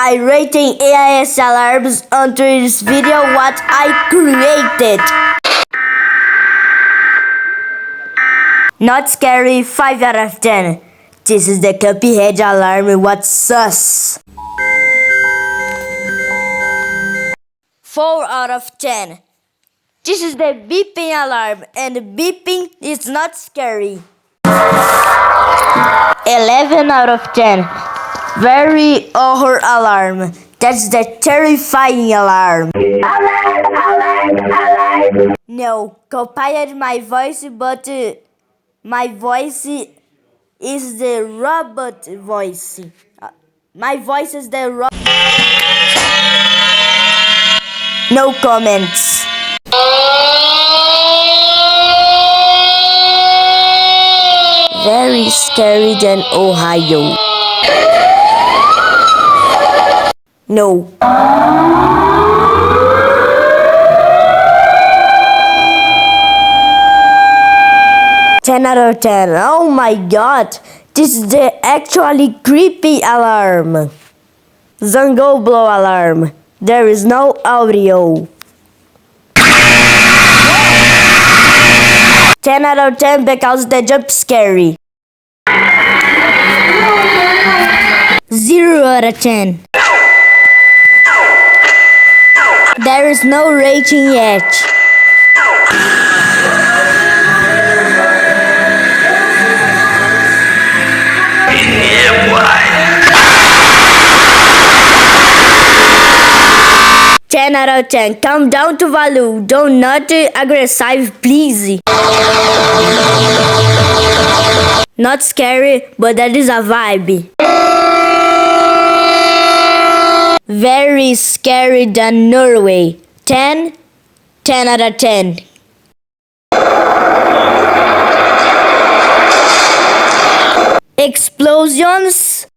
I rating AIS alarms onto this video what I created. Not scary, 5 out of 10. This is the Cuphead alarm, what's sus? 4 out of 10. This is the beeping alarm, and beeping is not scary. 11 out of 10. Very horror alarm. That's the terrifying alarm. No, copied my voice, but my voice is the robot voice. My voice is the robot. No comments. Very scary than Ohio. No. 10 out of 10. Oh my god. This is the actually creepy alarm. Zango blow alarm. There is no audio. 10 out of 10 because the jump scary. 0 out of 10. There is no rating yet. Yeah, boy. 10 out of 10. Calm down to value. Don't not aggressive, please. Not scary, but that is a vibe. Very scary than Norway. 10 out of 10. Explosions